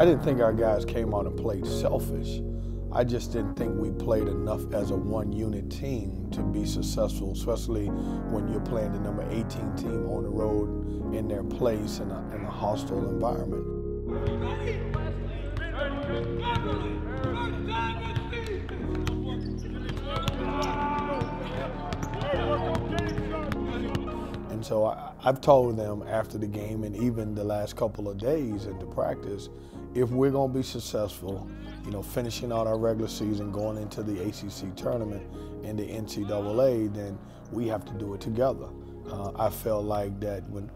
I didn't think our guys came out and played selfish. I just didn't think we played enough as a one-unit team to be successful, especially when you're playing the number 18 team on the road in their place in a hostile environment. And so I've told them after the game and even the last couple of days into practice, if we're going to be successful, you know, finishing out our regular season, going into the ACC tournament and the NCAA, then we have to do it together. I felt like that when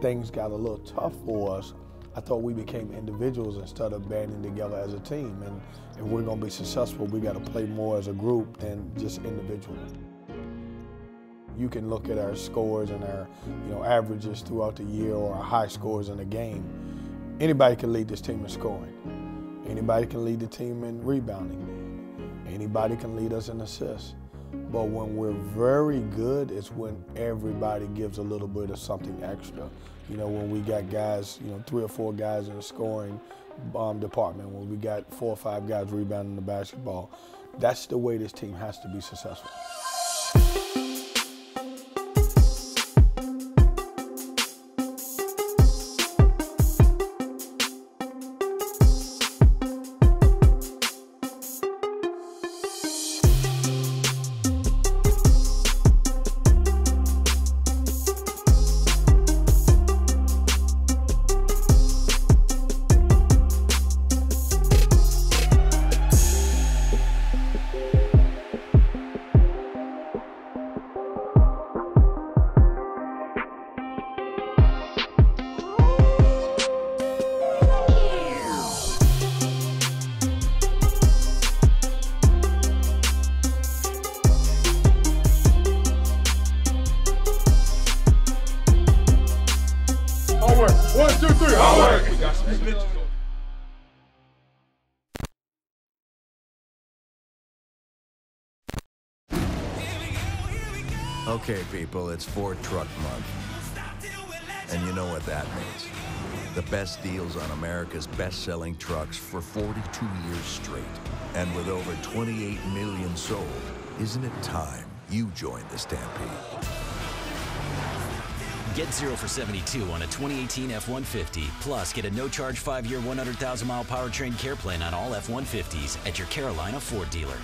things got a little tough for us, I thought we became individuals instead of banding together as a team. And if we're going to be successful, we got to play more as a group than just individually. You can look at our scores and our, you know, averages throughout the year or our high scores in a game. Anybody can lead this team in scoring. Anybody can lead the team in rebounding. Anybody can lead us in assists. But when we're very good, it's when everybody gives a little bit of something extra. You know, when we got guys, you know, 3 or 4 guys in the scoring department, when we got 4 or 5 guys rebounding the basketball, that's the way this team has to be successful. One, two, three, hard work. We got some snitches on. Okay, people, it's Ford Truck Month. And you know what that means. The best deals on America's best-selling trucks for 42 years straight. And with over 28 million sold, isn't it time you joined the stampede? Get 0 for 72 on a 2018 F-150. Plus, get a no-charge 5-year, 100,000-mile powertrain care plan on all F-150s at your Carolina Ford dealer.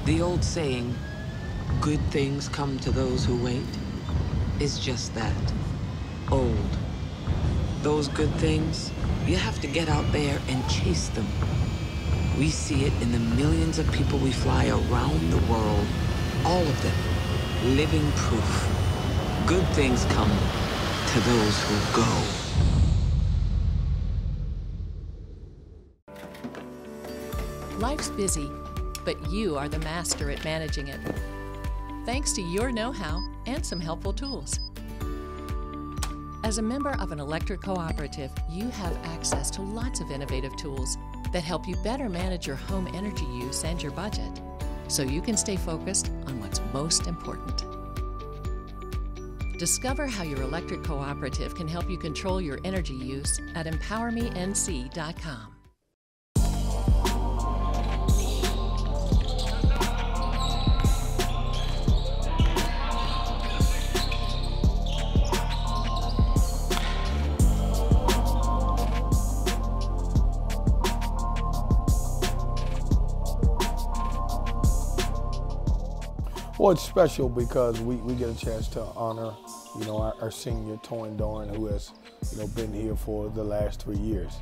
The old saying, good things come to those who wait, is just that, old. Those good things, you have to get out there and chase them. We see it in the millions of people we fly around the world, all of them, living proof. Good things come to those who go. Life's busy, but you are the master at managing it. Thanks to your know-how and some helpful tools. As a member of an electric cooperative, you have access to lots of innovative tools that help you better manage your home energy use and your budget, so you can stay focused on what's most important. Discover how your electric cooperative can help you control your energy use at empowermenc.com. Well, it's special because we get a chance to honor, you know, our senior Torin Dorn, who has, you know, been here for the last 3 years.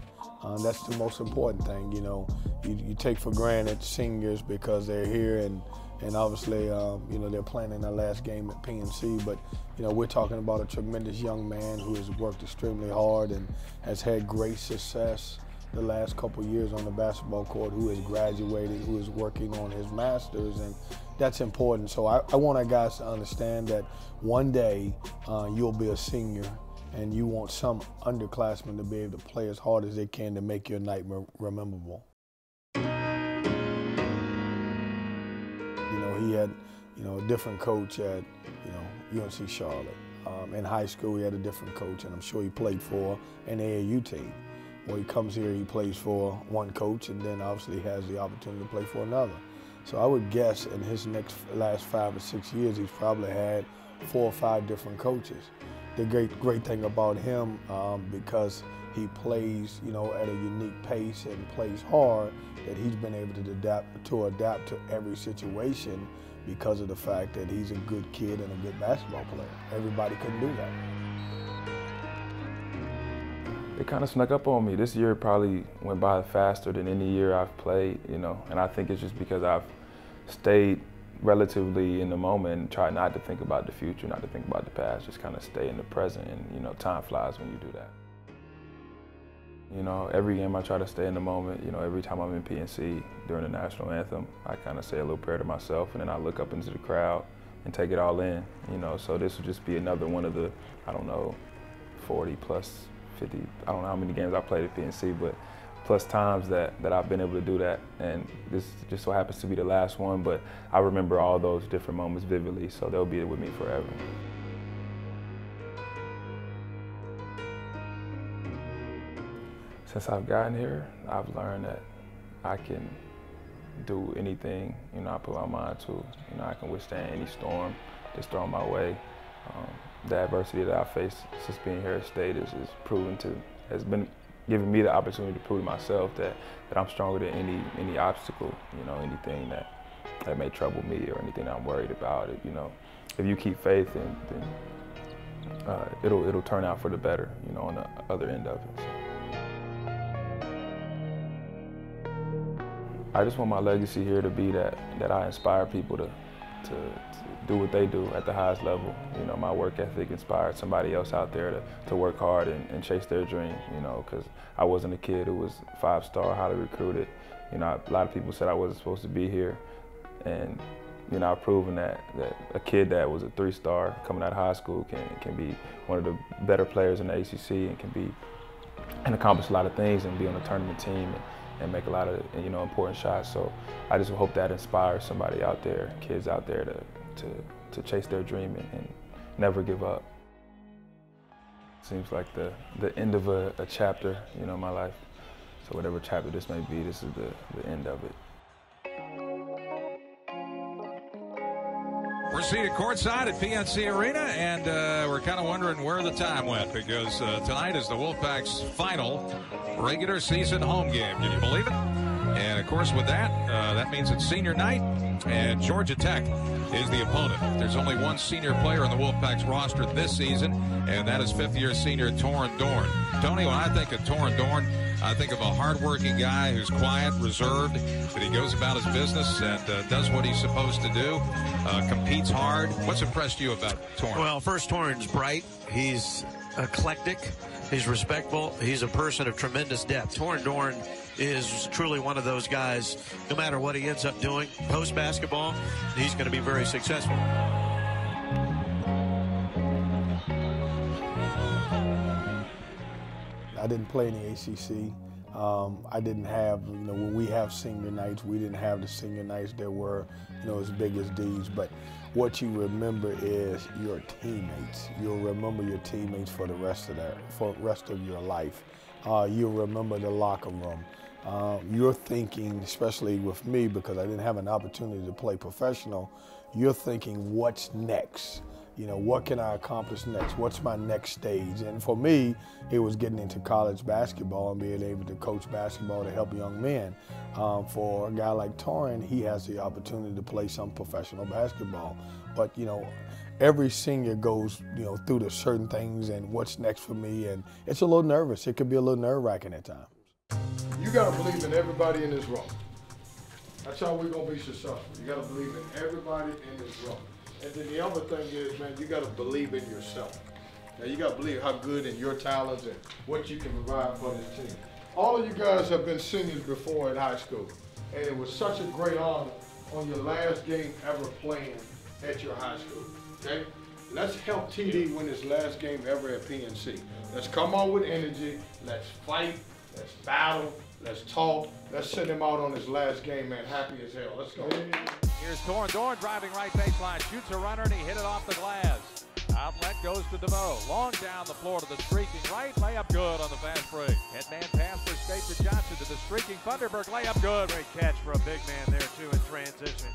That's the most important thing, you know. You take for granted seniors because they're here and and obviously, you know, they're playing in their last game at PNC, but, you know, we're talking about a tremendous young man who has worked extremely hard and has had great success the last couple of years on the basketball court, who has graduated, who is working on his master's, and that's important. So I want our guys to understand that one day you'll be a senior, and you want some underclassmen to be able to play as hard as they can to make your night rememberable. You know, he had, you know, a different coach at, you know, UNC Charlotte. In high school, he had a different coach, and I'm sure he played for an AAU team. When he comes here, he plays for one coach, and then obviously has the opportunity to play for another. So I would guess in his last 5 or 6 years, he's probably had 4 or 5 different coaches. The great thing about him, because he plays, you know, at a unique pace and plays hard, that he's been able to adapt to every situation because of the fact that he's a good kid and a good basketball player. Everybody couldn't do that. It kind of snuck up on me. This year probably went by faster than any year I've played, you know, and I think it's just because I've stayed relatively in the moment and tried not to think about the future, not to think about the past, just kind of stay in the present, and, you know, time flies when you do that. You know, every game I try to stay in the moment. You know, every time I'm in PNC during the national anthem, I kind of say a little prayer to myself, and then I look up into the crowd and take it all in, you know, so this would just be another one of the, I don't know, 40 plus 50, I don't know how many games I played at PNC, but plus times that I've been able to do that. And this just so happens to be the last one, but I remember all those different moments vividly, so they'll be with me forever. Since I've gotten here, I've learned that I can do anything, you know, I put my mind to. You know, I can withstand any storm that's thrown my way. The adversity that I faced since being here at State has been giving me the opportunity to prove to myself that I'm stronger than any obstacle, you know, anything that may trouble me or anything that I'm worried about. You know, if you keep faith, then it'll turn out for the better, you know, on the other end of it. So. I just want my legacy here to be that I inspire people to do what they do at the highest level. You know, my work ethic inspired somebody else out there to work hard and chase their dream, you know, because I wasn't a kid who was 5-star, highly recruited. You know, a lot of people said I wasn't supposed to be here. And, you know, I've proven that a kid that was a 3-star coming out of high school can be one of the better players in the ACC and accomplish a lot of things and be on a tournament team and make a lot of, you know, important shots. So I just hope that inspires somebody out there, kids out there to chase their dream and never give up. Seems like the end of a chapter, you know, in my life. So whatever chapter this may be, this is the end of it. We're seated courtside at PNC Arena, and we're kind of wondering where the time went, because tonight is the Wolfpack's final regular season home game. Can you believe it? And of course, with that, that means it's senior night, and Georgia Tech is the opponent. There's only one senior player on the Wolfpack's roster this season, and that is 5th-year senior Torin Dorn. Tony, when I think of Torin Dorn, I think of a hard-working guy who's quiet, reserved, that he goes about his business and does what he's supposed to do, competes hard. What's impressed you about Torin? Well, first, Torin's bright. He's eclectic. He's respectful. He's a person of tremendous depth. Torin Dorn is truly one of those guys, no matter what he ends up doing post-basketball, he's going to be very successful. I didn't play in the ACC. I didn't have, you know, when we have senior nights, we didn't have the senior nights that were, you know, as big as these. But what you remember is your teammates. You'll remember your teammates for the rest of your life. You'll remember the locker room. You're thinking, especially with me, because I didn't have an opportunity to play professional, you're thinking, what's next? You know, what can I accomplish next? What's my next stage? And for me, it was getting into college basketball and being able to coach basketball to help young men. For a guy like Torin, he has the opportunity to play some professional basketball. But, you know, every senior goes, you know, through the certain things and what's next for me, and it's a little nervous. It could be a little nerve-wracking at times. You got to believe in everybody in this room. That's how we're gonna be successful. You gotta believe in everybody in this room. And then the other thing is, man, you gotta believe in yourself. Now you gotta believe how good in your talents and what you can provide for this team. All of you guys have been seniors before in high school, and it was such a great honor on your last game ever playing at your high school, okay? Let's help TD win his last game ever at PNC. Let's come on with energy, let's fight, let's battle, let's talk, let's send him out on his last game, man, happy as hell. Let's go. Here's Torin Dorn driving right baseline, shoots a runner, and he hit it off the glass. Outlet goes to DeVoe. Long down the floor to the streaking right. Layup good on the fast break. Headman pass for State to Johnson to the streaking Thunderbird. Layup good. Great catch for a big man there, too, in transition.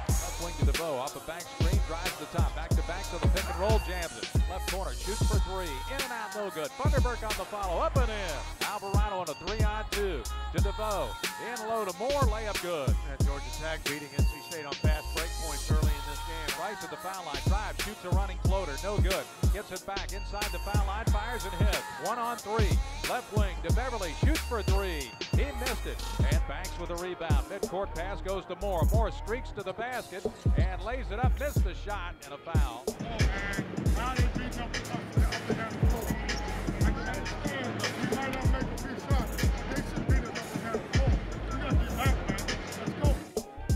Left wing to DeVoe. Off a back screen. Drives to the top. Back to back to the pick and roll. Jams it. Left corner. Shoots for three. In and out. No good. Thunderbird on the follow. Up and in. Alvarado on a 3-on-2 to DeVoe. In low to Moore. Layup good. And Georgia Tech beating NC State on fast break points early in this game. Rice at the foul line. Drive. Shoots a running floater. No good. Gets it back inside the foul line. Fires and hits. 1-on-3. Left wing to Beverly. Shoots for three. He missed it. And Banks with a rebound. Midcourt pass goes to Moore. Moore streaks to the basket and lays it up. Missed the shot and a foul.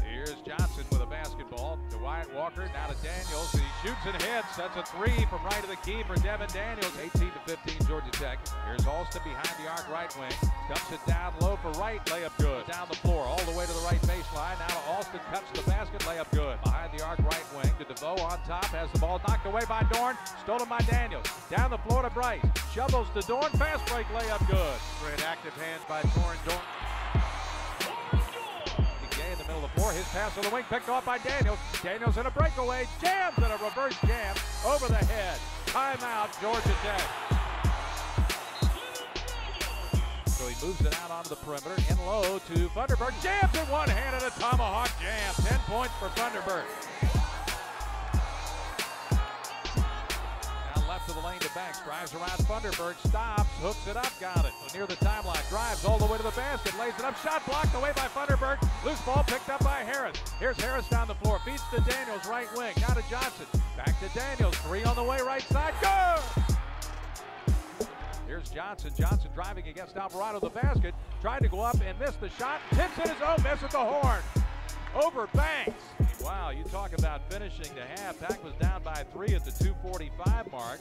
Here's Johnson with a basketball to Wyatt Walker. Now to Daniels. He shoots and hits. That's a three from right of the key for Devin Daniels. 18-15 Georgia Tech. Here's Alston behind the arc right wing. Dumps it down low for right. Layup good. Down the floor all the way to the right baseline. Now to Alston. Cuts the basket. Layup good. Behind the arc right wing to DeVoe on top. Has the ball knocked away by Dorn. Stolen by Daniels. Down the floor to Bryce. Shovels to Dorn. Fast break. Layup good. Great active hands by Torin Dorn. In the middle of the floor, his pass on the wing picked off by Daniels. Daniels in a breakaway, jams and a reverse jam over the head. Timeout, Georgia Tech. So he moves it out onto the perimeter, in low to Thunderbird. Jams in one hand and a tomahawk jam. 10 points for Thunderbird. Now left to the lane to Banks, drives around Thunderbird, stops, hooks it up, got it. Near the timeline, drives all the way to the basket, lays it up, shot blocked away by Thunderbird. Loose ball picked up by Harris. Here's Harris down the floor, feeds to Daniels, right wing, now to Johnson. Back to Daniels, three on the way, right side, good! Here's Johnson, Johnson driving against Alvarado, the basket, tried to go up and missed the shot, hits it his own, misses the horn. Over Banks. Wow, you talk about finishing the half. Pack was down by 3 at the 2:45 mark,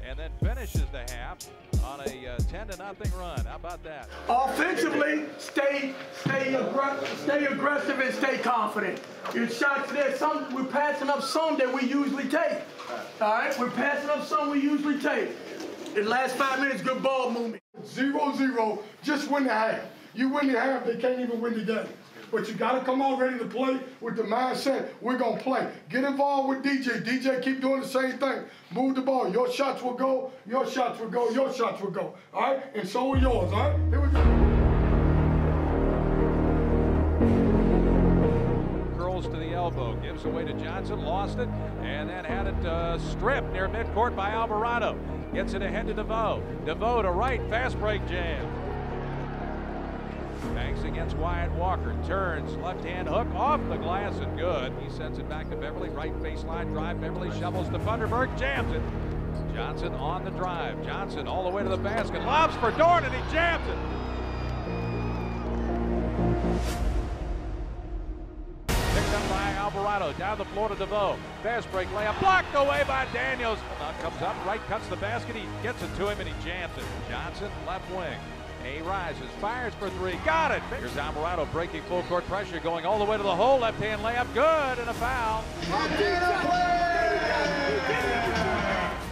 and then finishes the half on a 10-0 run. How about that? Offensively, stay aggressive and stay confident. Your shots there, we're passing up some that we usually take. All right, we're passing up some we usually take. In the last 5 minutes, good ball movement. 0-0, just win the half. You win the half, they can't even win the game. But you got to come out ready to play with the mindset, we're going to play. Get involved with DJ. DJ, keep doing the same thing. Move the ball. Your shots will go, your shots will go, your shots will go. All right? And so will yours, all right? Here we go. Curls to the elbow, gives away to Johnson, lost it, and then had it stripped near midcourt by Alvarado. Gets it ahead to DeVoe. DeVoe to right, fast break jam. Banks against Wyatt Walker, turns, left-hand hook off the glass and good. He sends it back to Beverly, right baseline drive. Beverly shovels to Thunderbird, jams it. Johnson on the drive. Johnson all the way to the basket, lobs for Dorn, and he jams it. Picked up by Alvarado, down the floor to DeVoe. Fast break layup, blocked away by Daniels. Comes up, right, cuts the basket, he gets it to him, and he jams it. Johnson, left wing. He rises, fires for three, got it! Here's Alvarado breaking full court pressure, going all the way to the hole, left-hand layup, good, and a foul.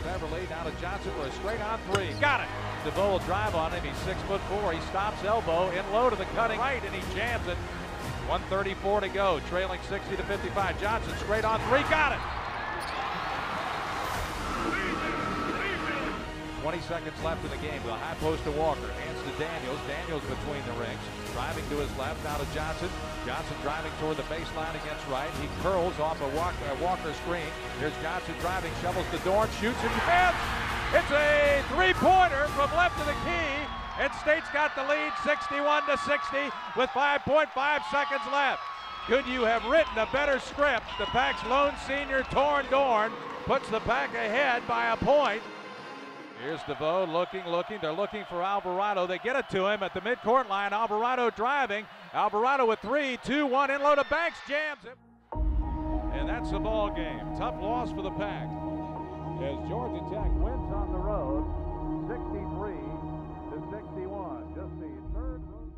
Beverly down to Johnson for a straight-on three, got it! DeVoe will drive on him, he's 6'4", he stops elbow, in low to the cutting right, and he jams it. 1:34 to go, trailing 60-55. Johnson straight on three, got it! 20 seconds left in the game. The high post to Walker. Hands to Daniels. Daniels between the rings. Driving to his left. Now to Johnson. Johnson driving toward the baseline against right. He curls off a Walker screen. Here's Johnson driving. Shovels to Dorn. Shoots and hits. It's a three-pointer from left of the key. and State's got the lead 61-60 with 5.5 seconds left. Could you have written a better script? The Pack's lone senior, Torin Dorn, puts the Pack ahead by a point. Here's DeVoe looking. They're looking for Alvarado. They get it to him at the midcourt line. Alvarado driving. Alvarado with 3, 2, 1, in low to Banks, jams it. And that's the ball game. Tough loss for the Pack as Georgia Tech wins on the road, 63-61. Just the third road.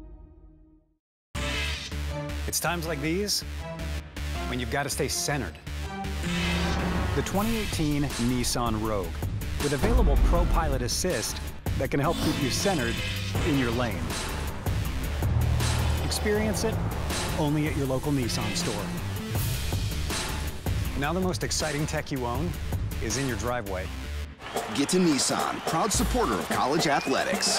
It's times like these when you've got to stay centered. The 2018 Nissan Rogue, with available Pro Pilot Assist that can help keep you centered in your lane. Experience it only at your local Nissan store. Now the most exciting tech you own is in your driveway. Get to Nissan, proud supporter of college athletics.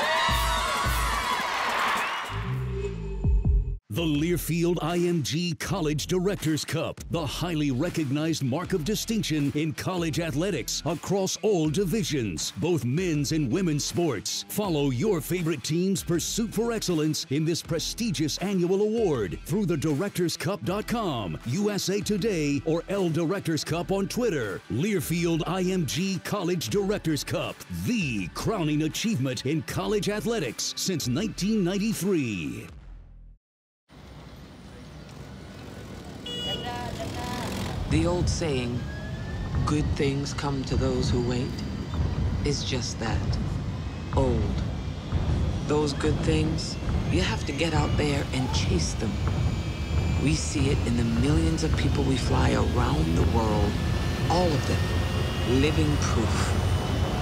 The Learfield IMG College Directors Cup, the highly recognized mark of distinction in college athletics across all divisions, both men's and women's sports. Follow your favorite team's pursuit for excellence in this prestigious annual award through thedirectorscup.com, USA Today, or L Directors Cup on Twitter. Learfield IMG College Directors Cup, the crowning achievement in college athletics since 1993. The old saying, good things come to those who wait, is just that, old. Those good things, you have to get out there and chase them. We see it in the millions of people we fly around the world, all of them, living proof.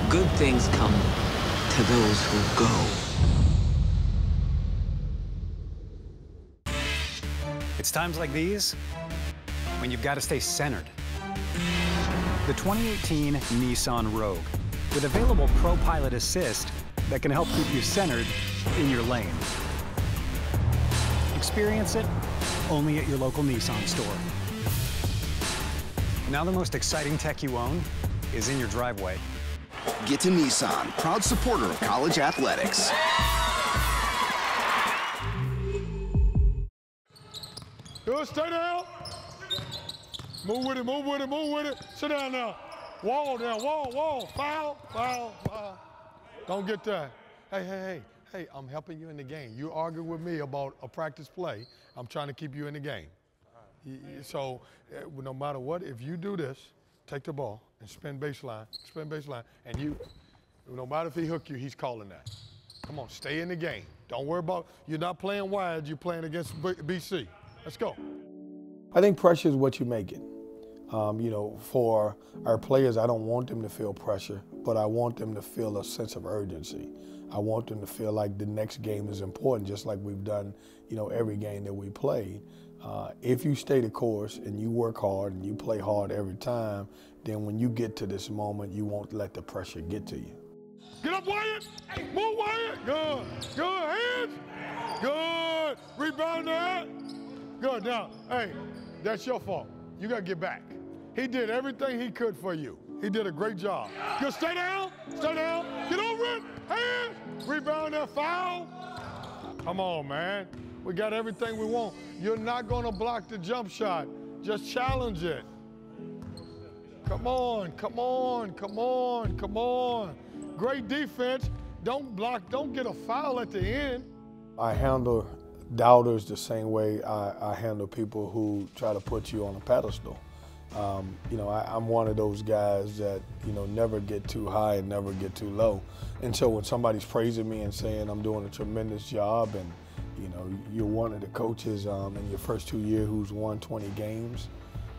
Good things come to those who go. It's times like these when you've got to stay centered. The 2018 Nissan Rogue, with available Pro Pilot Assist that can help keep you centered in your lane. Experience it only at your local Nissan store. Now the most exciting tech you own is in your driveway. Get to Nissan, proud supporter of college athletics. Good, stay down. Move with it, move with it, move with it. Sit down now. Wall down, wall. Foul. Don't get that. Hey, I'm helping you in the game. You argue with me about a practice play. I'm trying to keep you in the game. So no matter what, if you do this, take the ball and spin baseline, and you, no matter if he hook you, he's calling that. Come on, stay in the game. Don't worry about, you're not playing wide, you're playing against BC. Let's go. I think pressure is what you make it. For our players, I don't want them to feel pressure, but I want them to feel a sense of urgency. I want them to feel like the next game is important, just like we've done, every game that we played. If you stay the course and you work hard and you play hard every time, then when you get to this moment, you won't let the pressure get to you. Get up, Wyatt. Move, Wyatt. Good. Hands. Good. Rebound that. Good. Now, hey, that's your fault. You got to get back. He did everything he could for you. He did a great job. Good. Stay down. Get over it. Hands. Rebound that foul. Come on, man. We got everything we want. You're not going to block the jump shot. Just challenge it. Come on. Great defense. Don't block. Don't get a foul at the end. I handle doubters the same way I handle people who try to put you on a pedestal. I'm one of those guys that, never get too high and never get too low. And so when somebody's praising me and saying I'm doing a tremendous job and, you're one of the coaches in your first 2 years who's won 20 games,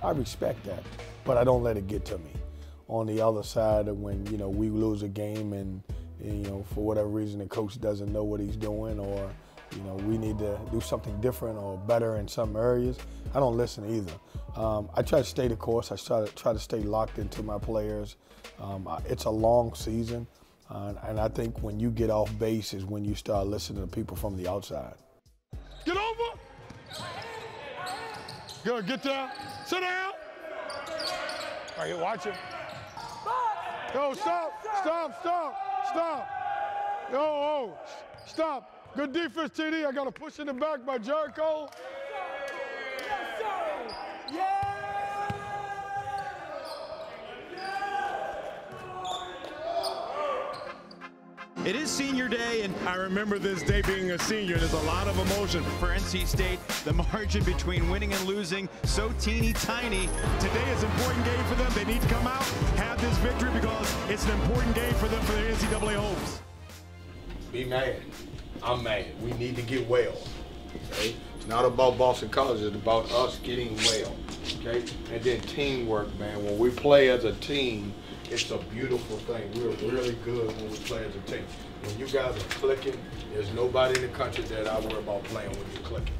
I respect that, but I don't let it get to me. On the other side, when, we lose a game and, for whatever reason the coach doesn't know what he's doing or, we need to do something different or better in some areas, I don't listen either. I try to stay the course. I try to stay locked into my players. It's a long season, and I think when you get off base is when you start listening to people from the outside. Get over. Good, get down. Sit down. All right, watch it. Go, stop. Yo, Stop. Good defense, TD. I got a push in the back by Jericho. Yes, sir. Yeah. It is senior day, and I remember this day being a senior. There's a lot of emotion. For NC State, the margin between winning and losing so teeny tiny. Today is an important game for them. They need to come out, have this victory, because it's an important game for them for their NCAA hopes. Be mad. I'm mad. We need to get well. Okay? It's not about Boston College. It's about us getting well. Okay? And then teamwork, man. When we play as a team, it's a beautiful thing. We're really good when we play as a team. When you guys are clicking, there's nobody in the country that I worry about playing when you're clicking.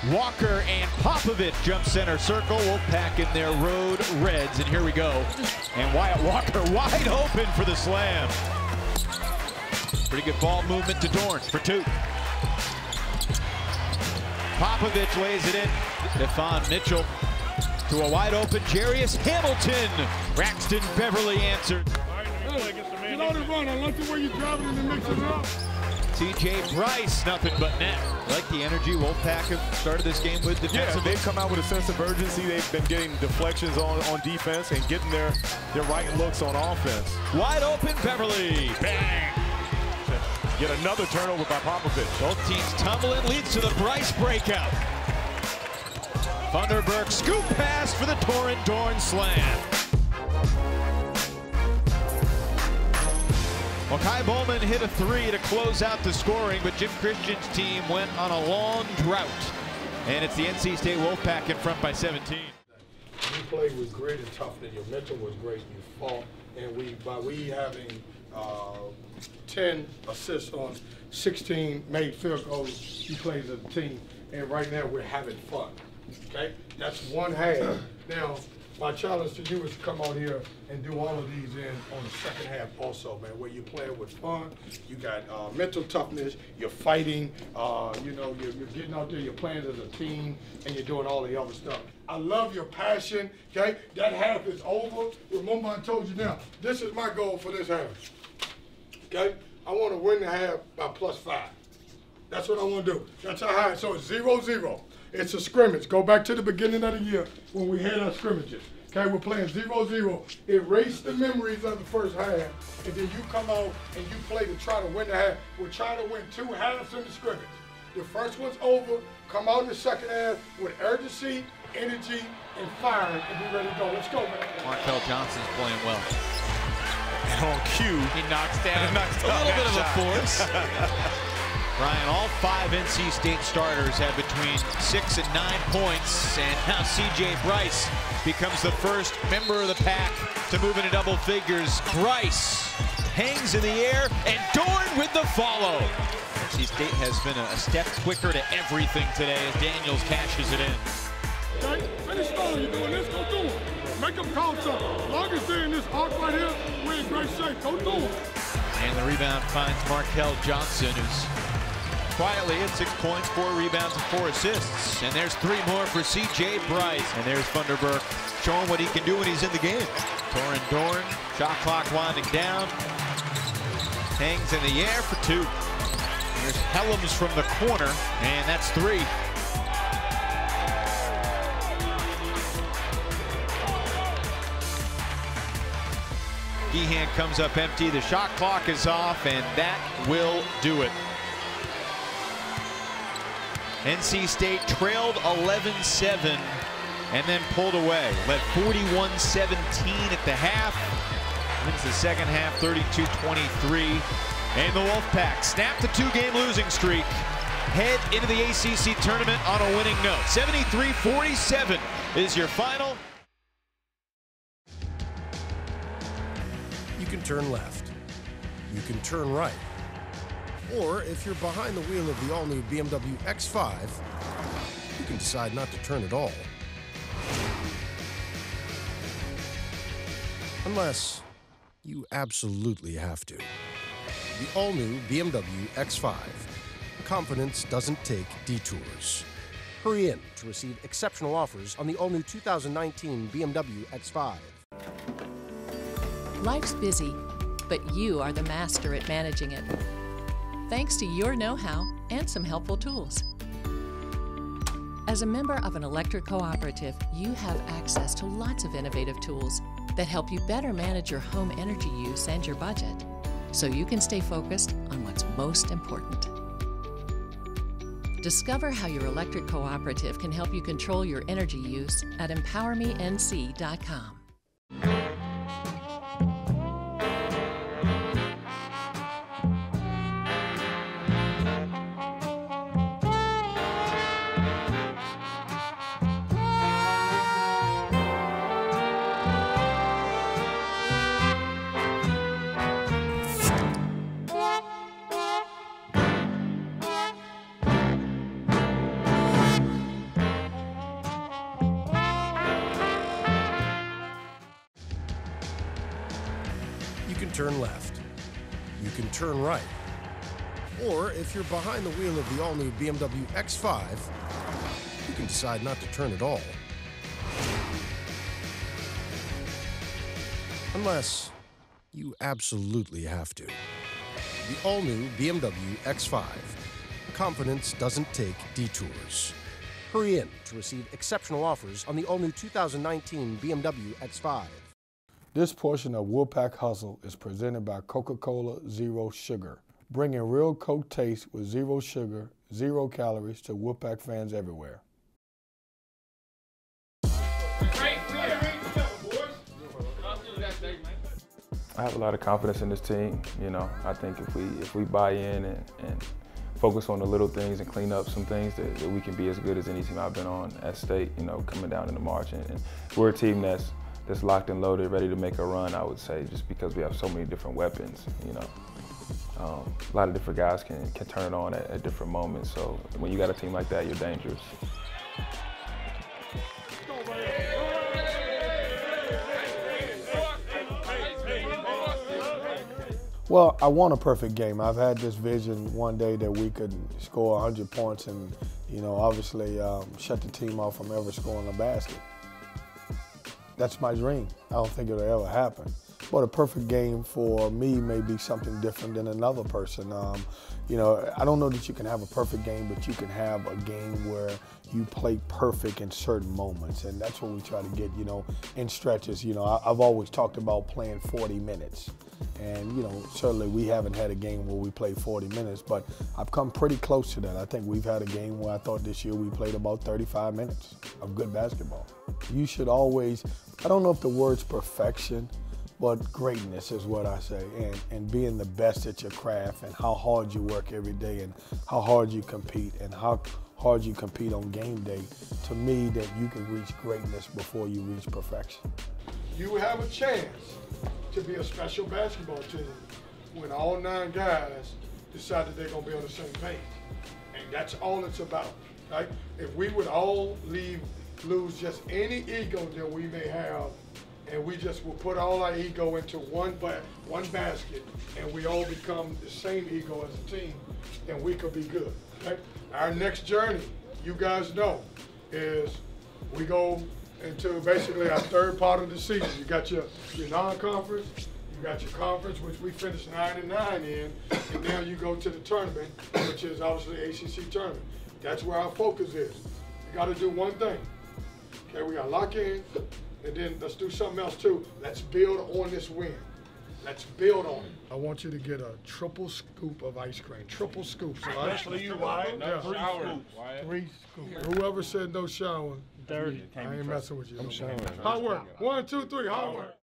Walker and Popovich jump center circle. Wolfpack in their road reds, and here we go. And Wyatt Walker wide open for the slam. Pretty good ball movement to Dorn for two. Popovich lays it in. Stephon Mitchell to a wide open Jarius Hamilton. Braxton Beverly answered. Get on the run. I like the way you're driving and mixing it up. TJ Bryce, nothing but net. Like the energy Wolfpack have started this game with defensively. Yeah, they've come out with a sense of urgency. They've been getting deflections on defense and getting their right looks on offense. Wide open Beverly. Bang! Yet another turnover by Popovich. Both teams tumbling, leads to the Bryce breakout. Thunderberg scoop pass for the Torin Dorn slam. Well, Kai Bowman hit a three to close out the scoring, but Jim Christian's team went on a long drought. And it's the NC State Wolfpack in front by 17. You played with grit and toughness. Your mental was great. You fought. And by having 10 assists on 16 made field goals, you played as a team. And right now we're having fun. Okay? That's one half. Now, my challenge to you is to come out here and do all of these on the second half also, man, where you're playing with fun, you got mental toughness, you're fighting, you're getting out there, you're playing as a team, and you're doing all the other stuff. I love your passion, okay? That half is over. Remember I told you now, this is my goal for this half, okay? I want to win the half by +5. That's what I want to do. That's how high. So it's 0-0. It's a scrimmage. Go back to the beginning of the year when we had our scrimmages. Okay, we're playing 0-0. Erase the memories of the first half, and then you come out and you play to try to win the half. We're trying to win 2 halves in the scrimmage. The first one's over. Come out in the second half with urgency, energy, and fire, and be ready to go. Let's go, man. Markel Johnson's playing well. And on cue, he knocks down a little bit of a force. Brian, all 5 NC State starters have between 6 and 9 points, and now C.J. Bryce becomes the first member of the pack to move into double figures. Bryce hangs in the air, and Dorn with the follow. NC State has been a step quicker to everything today as Daniels cashes it in. Okay, finish strong. You're doing this, go do it. Make them call something. As long as they're in this arc right here, we're in great shape. Go do it. And the rebound finds Markel Johnson, who's quietly at 6 points, 4 rebounds, and 4 assists. And there's 3 more for C.J. Bryce. And there's Thunderberg showing what he can do when he's in the game. Torin Dorn, shot clock winding down. Hangs in the air for 2. There's Helms from the corner, and that's 3. Gehan comes up empty. The shot clock is off, and that will do it. NC State trailed 11-7 and then pulled away. Led 41-17 at the half. Wins the second half 32-23. And the Wolfpack snapped the 2-game losing streak. Head into the ACC tournament on a winning note. 73-47 is your final. You can turn left. You can turn right. Or if you're behind the wheel of the all-new BMW X5, you can decide not to turn at all. Unless you absolutely have to. The all-new BMW X5. Confidence doesn't take detours. Hurry in to receive exceptional offers on the all-new 2019 BMW X5. Life's busy, but you are the master at managing it. thanks to your know-how and some helpful tools. As a member of an electric cooperative, you have access to lots of innovative tools that help you better manage your home energy use and your budget, so you can stay focused on what's most important. Discover how your electric cooperative can help you control your energy use at EmpowerMeNC.com. You can turn left. You can turn right. Or if you're behind the wheel of the all-new BMW X5, you can decide not to turn at all. Unless you absolutely have to. The all-new BMW X5. Confidence doesn't take detours. Hurry in to receive exceptional offers on the all-new 2019 BMW X5. This portion of Wolfpack Hustle is presented by Coca-Cola Zero Sugar, bringing real Coke taste with zero sugar, 0 calories to Wolfpack fans everywhere. I have a lot of confidence in this team. You know, I think if we buy in and focus on the little things and clean up some things, that we can be as good as any team I've been on at State, you know, coming down in the March. And we're a team that's locked and loaded, ready to make a run, I would say, just because we have so many different weapons, you know. A lot of different guys can turn it on at different moments. So when you got a team like that, you're dangerous. Well, I want a perfect game. I've had this vision one day that we could score 100 points and, you know, obviously shut the team off from ever scoring a basket. That's my dream. I don't think it'll ever happen. But a perfect game for me may be something different than another person. You know, I don't know that you can have a perfect game, but you can have a game where you play perfect in certain moments. And that's what we try to get, you know, in stretches. You know, I've always talked about playing 40 minutes. And, you know, certainly we haven't had a game where we played 40 minutes, but I've come pretty close to that. I think we've had a game where I thought this year we played about 35 minutes of good basketball. You should always, I don't know if the word's perfection, but greatness is what I say, and being the best at your craft and how hard you work every day and how hard you compete and how hard you compete on game day, to me, that you can reach greatness before you reach perfection. You have a chance to be a special basketball team when all 9 guys decide that they're going to be on the same page. And that's all it's about, right? If we would all lose just any ego that we may have, and we just will put all our ego into one basket, and we all become the same ego as a team, then we could be good, right? Our next journey, you guys know, is we go into basically our 3rd part of the season. You got your non-conference, you got your conference, which we finished 9-9 in, and now you go to the tournament, which is obviously ACC tournament. That's where our focus is. You got to do one thing. Okay, we got to lock in, and then let's do something else too. Let's build on this win. Let's build on it. I want you to get a triple scoop of ice cream. Triple scoops. Especially you, Wyatt. Yeah. 3 scoops. 3 scoops. Whoever said no shower, dirty. I ain't messing with you. I'm showering. Hard work. 1, 2, 3. Hard work.